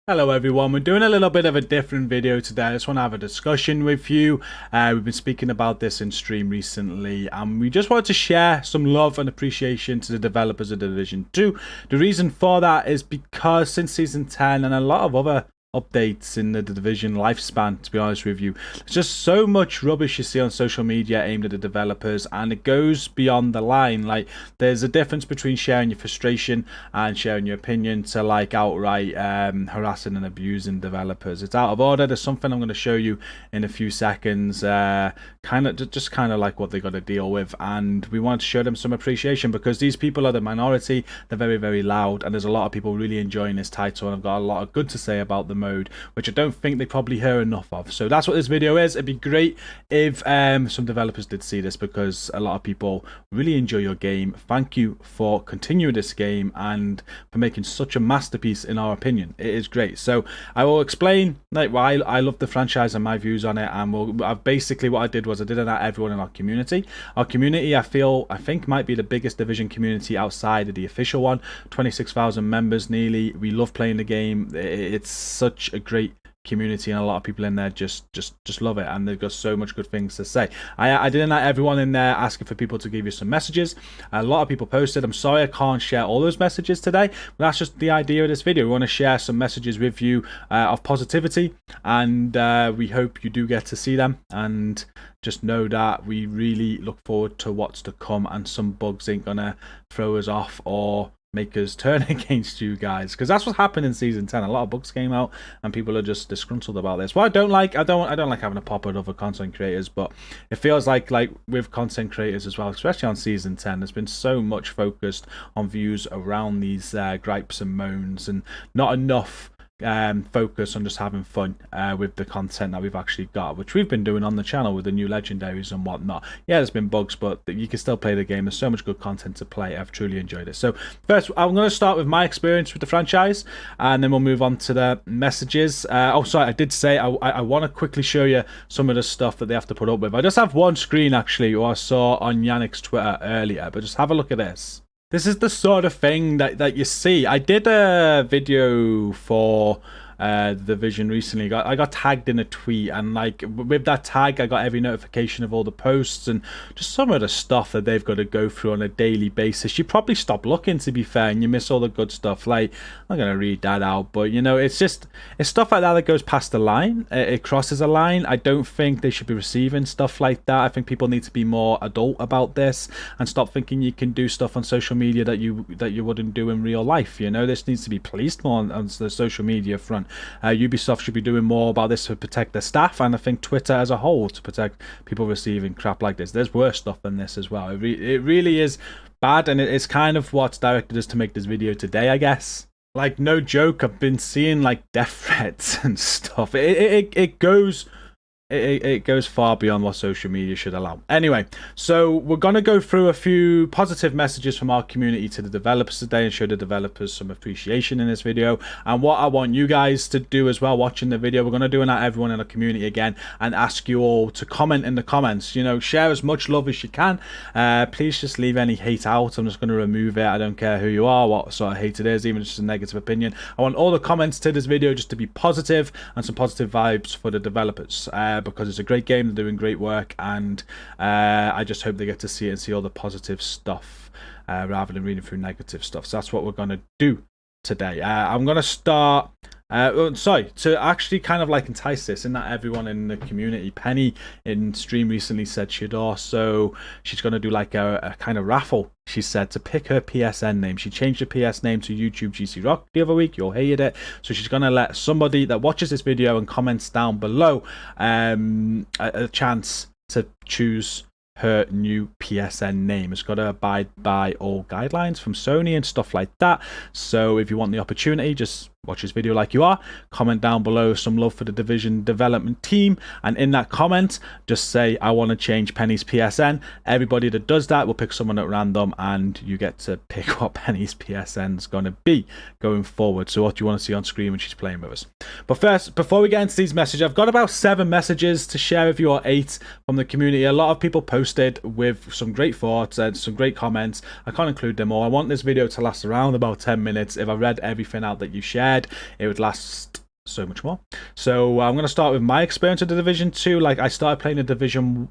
Hello everyone, we're doing a little bit of a different video today. I just want to have a discussion with you. We've been speaking about this in stream recently and we just wanted to share some love and appreciation to the developers of Division 2. The reason for that is because since Season 10 and a lot of other updates in the Division lifespan, to be honest with you, there's just so much rubbish you see on social media aimed at the developers, and it goes beyond the line. Like, there's a difference between sharing your frustration and sharing your opinion to like outright harassing and abusing developers. It's out of order. There's something I'm going to show you in a few seconds, kind of like what they got to deal with, and we want to show them some appreciation because these people are the minority. They're very, very loud, and there's a lot of people really enjoying this title, and I've got a lot of good to say about them mode, which I don't think they probably hear enough of. So that's what this video is. It'd be great if some developers did see this, because a lot of people really enjoy your game. Thank you for continuing this game and for making such a masterpiece in our opinion. It is great. So I will explain like why I love the franchise and my views on it, and basically what I did was I did it at everyone in our community. Our community, I think might be the biggest Division community outside of the official one. 26,000 members nearly. We love playing the game. It's such a great community, and a lot of people in there just love it, and they've got so much good things to say. I didn't like everyone in there asking for people to give you some messages. A lot of people posted. I'm sorry I can't share all those messages today, but that's just the idea of this video. We want to share some messages with you of positivity, and we hope you do get to see them, and just know that we really look forward to what's to come, and some bugs ain't gonna throw us off or make us turn against you guys, because that's what happened in Season 10. A lot of bugs came out and people are just disgruntled about this. Well, I don't like having a pop at other content creators, but it feels like with content creators as well, especially on Season 10, there's been so much focused on views around these gripes and moans, and not enough focus on just having fun with the content that we've actually got, which we've been doing on the channel with the new legendaries and whatnot. Yeah, there's been bugs, but you can still play the game. There's so much good content to play. I've truly enjoyed it. So first, I'm going to start with my experience with the franchise, and then we'll move on to the messages. Oh, sorry, I did say I want to quickly show you some of the stuff that they have to put up with. I just have one screen actually, what I saw on Yannick's Twitter earlier, but just have a look at this. This is the sort of thing that you see. I did a video for the Division recently. I got tagged in a tweet, and like with that tag I got every notification of all the posts and just some of the stuff that they've got to go through on a daily basis. You probably stop looking, to be fair, and you miss all the good stuff. Like, I'm not gonna read that out, but you know, it's stuff like that goes past the line. It crosses a line. I don't think they should be receiving stuff like that. I think people need to be more adult about this and stop thinking you can do stuff on social media that you wouldn't do in real life. You know, this needs to be policed more on the social media front. Ubisoft should be doing more about this to protect their staff, and I think Twitter as a whole to protect people receiving crap like this. There's worse stuff than this as well. It really is bad, and it's kind of what's directed us to make this video today, I guess. Like, no joke, I've been seeing like death threats and stuff. It goes far beyond what social media should allow. Anyway, so we're going to go through a few positive messages from our community to the developers today and show the developers some appreciation in this video. And what I want you guys to do as well watching the video, we're going to do it at everyone in the community again and ask you all to comment in the comments. You know, share as much love as you can. Please just leave any hate out. I'm just going to remove it. I don't care who you are, what sort of hate it is, even if it's just a negative opinion. I want all the comments to this video just to be positive and some positive vibes for the developers. Because it's a great game, they're doing great work, and I just hope they get to see it and see all the positive stuff rather than reading through negative stuff. So that's what we're going to do today. I'm going to start to actually kind of like entice this, in that everyone in the community, Penny in stream recently said she's going to do like a kind of raffle, she said, to pick her PSN name. She changed her PS name to YouTube GCROCK the other week. You all hated it, so she's going to let somebody that watches this video and comments down below a chance to choose her new PSN name. It's got to abide by all guidelines from Sony and stuff like that. So if you want the opportunity, just watch this video like you are, comment down below some love for the Division development team, and in that comment just say, I want to change Penny's PSN. Everybody that does that will pick someone at random, and you get to pick what Penny's PSN is going to be going forward. So what you want to see on screen when she's playing with us. But first, before we get into these messages, I've got about 7 messages to share with you, or 8 from the community. A lot of people posted with some great thoughts and some great comments. I can't include them all. I want this video to last around about 10 minutes if I read everything out that you shared. aired, it would last so much more. So I'm going to start with my experience of the Division 2. Like, I started playing the Division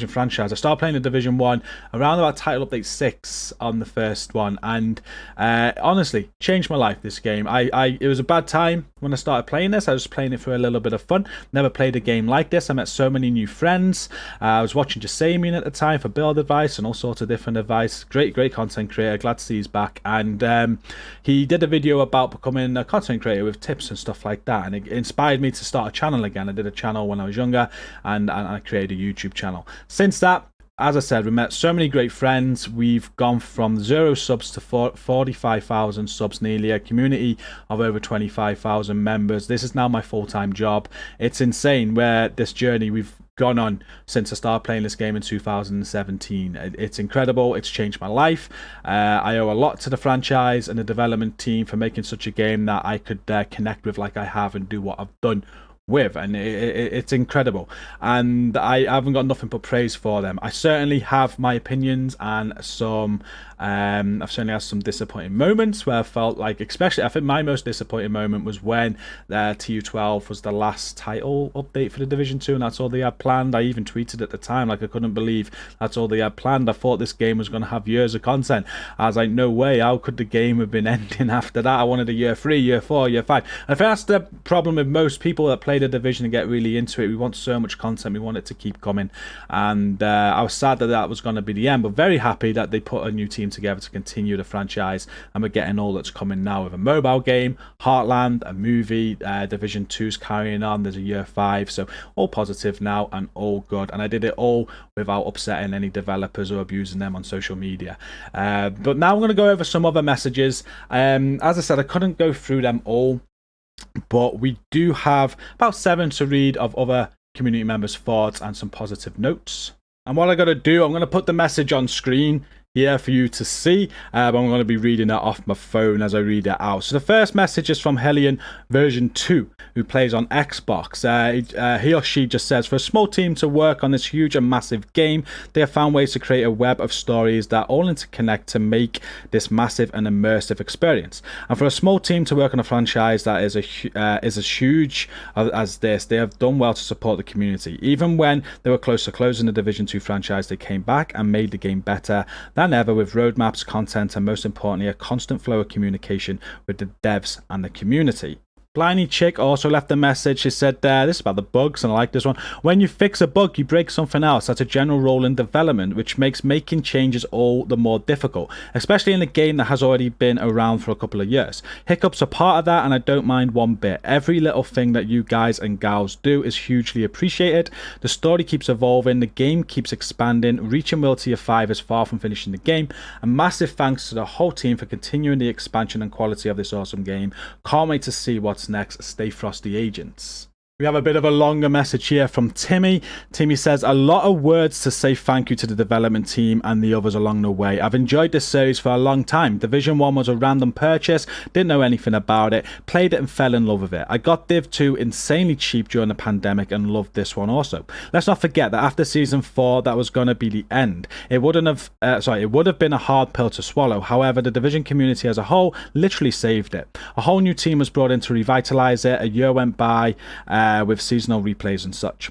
franchise. I started playing the Division 1 around about Title Update 6 on the first one, and honestly, changed my life, this game. It was a bad time when I started playing this. I was playing it for a little bit of fun. Never played a game like this. I met so many new friends. I was watching Jasamian at the time for build advice and all sorts of different advice. Great content creator. Glad to see he's back. And he did a video about becoming a content creator with tips and stuff like that, and it inspired me to start a channel again. I did a channel when I was younger, and I created a YouTube channel. Since that, as I said, we met so many great friends. We've gone from 0 subs to 45,000 subs nearly, a community of over 25,000 members. This is now my full-time job. It's insane where this journey we've gone on since I started playing this game in 2017. It's incredible. It's changed my life. I owe a lot to the franchise and the development team for making such a game that I could connect with like I have and do what I've done with, and it's incredible, and I haven't got nothing but praise for them. I certainly have my opinions and some I've certainly had some disappointing moments where I felt like, especially I think my most disappointing moment was when TU12 was the last title update for the Division 2, and that's all they had planned. I even tweeted at the time, like, I couldn't believe that's all they had planned. I thought this game was going to have years of content. I was like, no way, how could the game have been ending after that? I wanted a year 3, year 4, year 5. I think that's the problem with most people that play the Division and get really into it. We want so much content, we want it to keep coming, and I was sad that that was going to be the end, but very happy that they put a new team together to continue the franchise, and we're getting all that's coming now with a mobile game, Heartland, a movie, Division 2's carrying on, there's a year 5, so all positive now and all good, and I did it all without upsetting any developers or abusing them on social media. But now I'm going to go over some other messages. As I said, I couldn't go through them all, but we do have about 7 to read of other community members' thoughts and some positive notes. And what I got to do, I'm going to put the message on screen here for you to see, but I'm going to be reading it off my phone as I read it out. So the first message is from Hellion version 2, who plays on Xbox. He or she just says, for a small team to work on this huge and massive game, they have found ways to create a web of stories that all interconnect to make this massive and immersive experience. And for a small team to work on a franchise that is as huge as this, they have done well to support the community. Even when they were close to closing the Division 2 franchise, they came back and made the game better than ever, with roadmaps, content, and most importantly, a constant flow of communication with the devs and the community. Bliney Chick also left a message. She said, this is about the bugs, and I like this one. When you fix a bug, you break something else. That's a general rule in development, which makes making changes all the more difficult, especially in a game that has already been around for a couple of years. Hiccups are part of that, and I don't mind one bit. Every little thing that you guys and gals do is hugely appreciated. The story keeps evolving, the game keeps expanding. Reaching World Tier 5 is far from finishing the game. A massive thanks to the whole team for continuing the expansion and quality of this awesome game. Can't wait to see what's next. Stay frosty, agents. We have a bit of a longer message here from Timmy. Timmy says, a lot of words to say thank you to the development team and the others along the way. I've enjoyed this series for a long time. Division 1 was a random purchase, didn't know anything about it, played it and fell in love with it. I got Div 2 insanely cheap during the pandemic and loved this one also. Let's not forget that after Season 4, that was going to be the end. It would have been a hard pill to swallow. However, the Division community as a whole literally saved it. A whole new team was brought in to revitalize it. A year went by, with seasonal replays and such.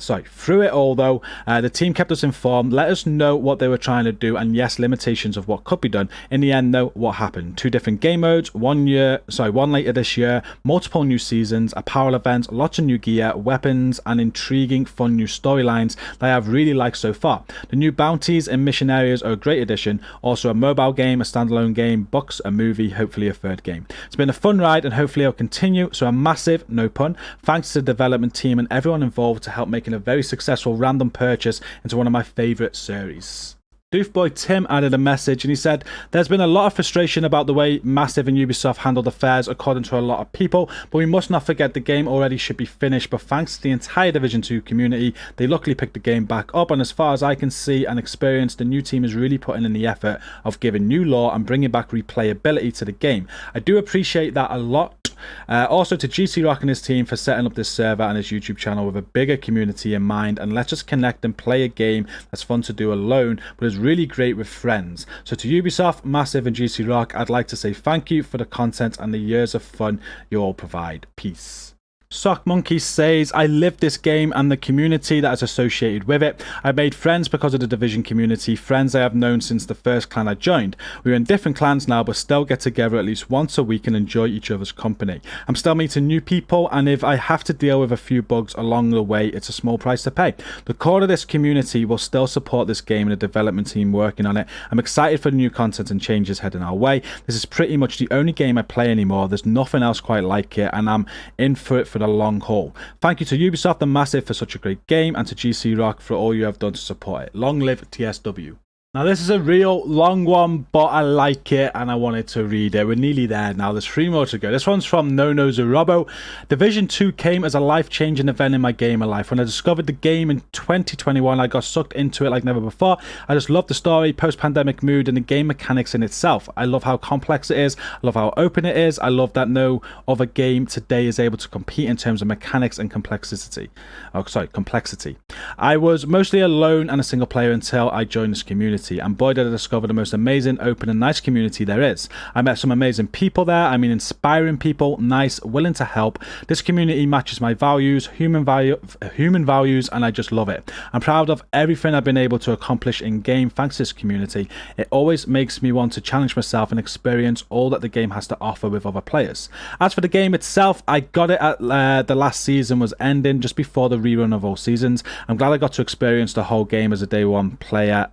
Through it all though, the team kept us informed, let us know what they were trying to do, and yes, limitations of what could be done. In the end though, what happened? 2 different game modes, one later this year, multiple new seasons, apparel events, lots of new gear, weapons, and intriguing fun new storylines that I have really liked so far. The new bounties and mission areas are a great addition. Also a mobile game, a standalone game, books, a movie, hopefully a 3rd game. It's been a fun ride and hopefully it'll continue, so a massive, no pun, thanks to the development team and everyone involved to help making a very successful random purchase into one of my favourite series. Doofboy Tim added a message and he said, there's been a lot of frustration about the way Massive and Ubisoft handled affairs according to a lot of people, but we must not forget the game already should be finished, but thanks to the entire Division 2 community, they luckily picked the game back up, and as far as I can see and experience, the new team is really putting in the effort of giving new lore and bringing back replayability to the game. I do appreciate that a lot. Also to GCROCK and his team for setting up this server and his YouTube channel with a bigger community in mind, and let's just connect and play a game that's fun to do alone but is really great with friends. So to Ubisoft, Massive and GCROCK, I'd like to say thank you for the content and the years of fun you all provide. Peace. Sock Monkey says, I live this game and the community that is associated with it. I made friends because of the Division community, friends I have known since the first clan I joined. We're in different clans now, but still get together at least once a week and enjoy each other's company. I'm still meeting new people, and if I have to deal with a few bugs along the way, it's a small price to pay. The core of this community will still support this game and the development team working on it. I'm excited for the new content and changes heading our way. This is pretty much the only game I play anymore. There's nothing else quite like it, and I'm in for it for the long haul. Thank you to Ubisoft and Massive for such a great game, and to GCROCK for all you have done to support it. Long live TSW. Now this is a real long one, but I like it and I wanted to read it. We're nearly there now. There's 3 more to go. This one's from No Zerobo. Division 2 came as a life-changing event in my gamer life. When I discovered the game in 2021, I got sucked into it like never before. I just love the story, post-pandemic mood, and the game mechanics in itself. I love how complex it is. I love how open it is. I love that no other game today is able to compete in terms of mechanics and complexity. I was mostly alone and a single player until I joined this community. And boy, did I discover the most amazing, open and nice community there is. I met some amazing people there. I mean, inspiring people, nice, willing to help. This community matches my values, human values, and I just love it. I'm proud of everything I've been able to accomplish in game thanks to this community. It always makes me want to challenge myself and experience all that the game has to offer with other players. As for the game itself, I got it at the last season was ending, just before the rerun of all seasons. I'm glad I got to experience the whole game as a day one player.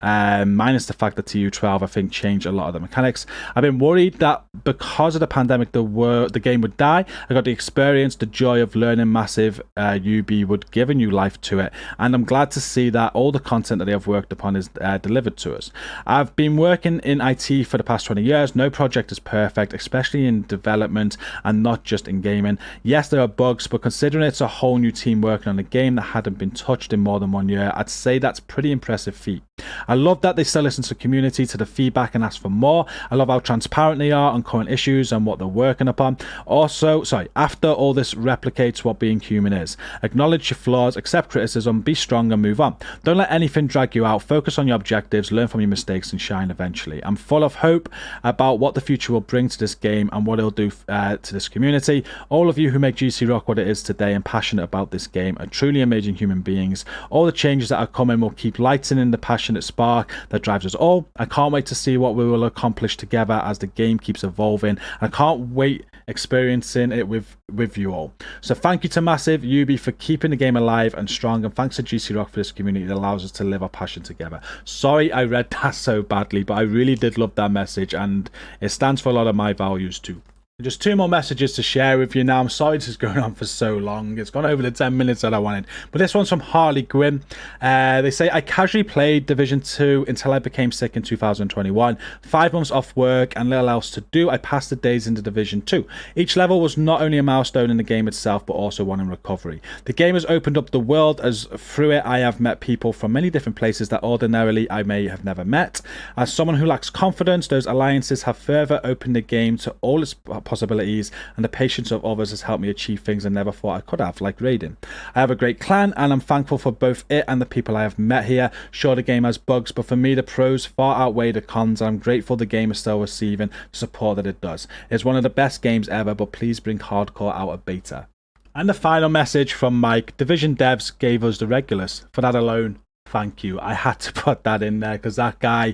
Minus the fact that TU12 I think changed a lot of the mechanics. I've been worried that because of the pandemic the game would die. I got the experience, the joy of learning Massive UB would give a new life to it, and I'm glad to see that all the content that they have worked upon is delivered to us. I've been working in IT for the past 20 years. No project is perfect, especially in development and not just in gaming. Yes, there are bugs, but considering it's a whole new team working on a game that hadn't been touched in more than 1 year, I'd say that's pretty impressive feat. I love that they still listen to the community, to the feedback, and ask for more. I love how transparent they are on current issues and what they're working upon. After all this replicates what being human is. Acknowledge your flaws, accept criticism, be strong and move on. Don't let anything drag you out. Focus on your objectives, learn from your mistakes and shine eventually. I'm full of hope about what the future will bring to this game and what it'll do to this community. All of you who make GCROCK what it is today and passionate about this game are truly amazing human beings. All the changes that are coming will keep lightening the passionate spark that drives us all. I can't wait to see what we will accomplish together as the game keeps evolving. I can't wait experiencing it with you all. So thank you to Massive, Ubi for keeping the game alive and strong, and thanks to GCROCK for this community that allows us to live our passion together. Sorry I read that so badly, but I really did love that message, and it stands for a lot of my values too. Just 2 more messages to share with you now. I'm sorry this is going on for so long. It's gone over the 10 minutes that I wanted. But this one's from Harley Gwynn. They say, I casually played Division 2 until I became sick in 2021. 5 months off work and little else to do. I passed the days into Division 2. Each level was not only a milestone in the game itself, but also one in recovery. The game has opened up the world, as through it I have met people from many different places that ordinarily I may have never met. As someone who lacks confidence, those alliances have further opened the game to all its possibilities, and the patience of others has helped me achieve things I never thought I could have, like raiding. I have a great clan and I'm thankful for both it and the people I have met here. Sure, the game has bugs, but for me the pros far outweigh the cons, and I'm grateful the game is still receiving the support that it does. It's one of the best games ever, but please bring hardcore out of beta. And the final message from Mike. Division devs gave us the regulars. For that alone, thank you. I had to put that in there because that guy,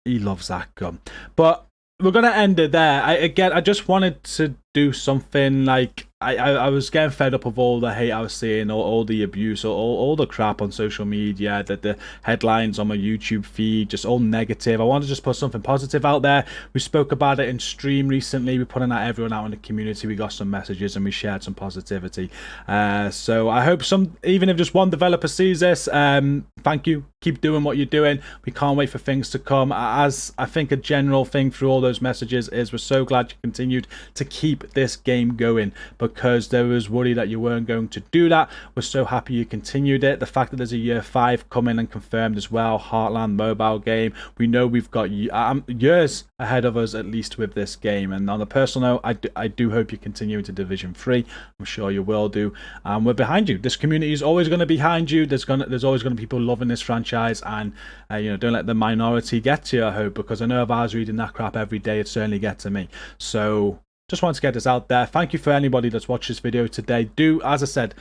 he loves that gun. But we're going to end it there. I just wanted to do something like I was getting fed up of all the hate I was seeing, all the abuse, all the crap on social media, that the headlines on my YouTube feed, just all negative. I wanted to just put something positive out there. We spoke about it in stream recently. We're putting everyone out in the community. We got some messages and we shared some positivity. So I hope even if just one developer sees this, thank you. Keep doing what you're doing. We can't wait for things to come. As I think a general thing through all those messages is we're so glad you continued to keep keep this game going, because there was worry that you weren't going to do that. We're so happy you continued it. The fact that there's a year 5 coming and confirmed as well, Heartland mobile game, we know we've got years ahead of us at least with this game. And on a personal note, I do hope you continue into Division 3. I'm sure you will do. We're behind you. This community is always going to be behind you. There's always going to be people loving this franchise, and don't let the minority get to you, I hope, because I know if I was reading that crap every day, it certainly gets to me. So just wanted to get this out there. Thank you for anybody that's watched this video today. Do, as I said,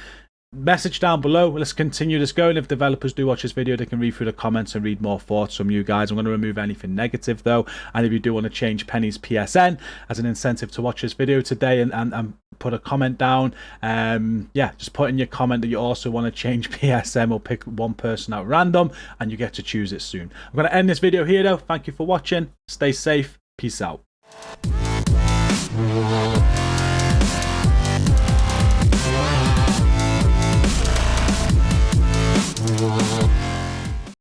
message down below. Let's continue this going. If developers do watch this video, they can read through the comments and read more thoughts from you guys. I'm going to remove anything negative though, and if you do want to change Penny's PSN as an incentive to watch this video today and put a comment down, yeah, just put in your comment that you also want to change PSN. We'll pick one person out random and you get to choose it soon. I'm going to end this video here though. Thank you for watching. Stay safe. Peace out.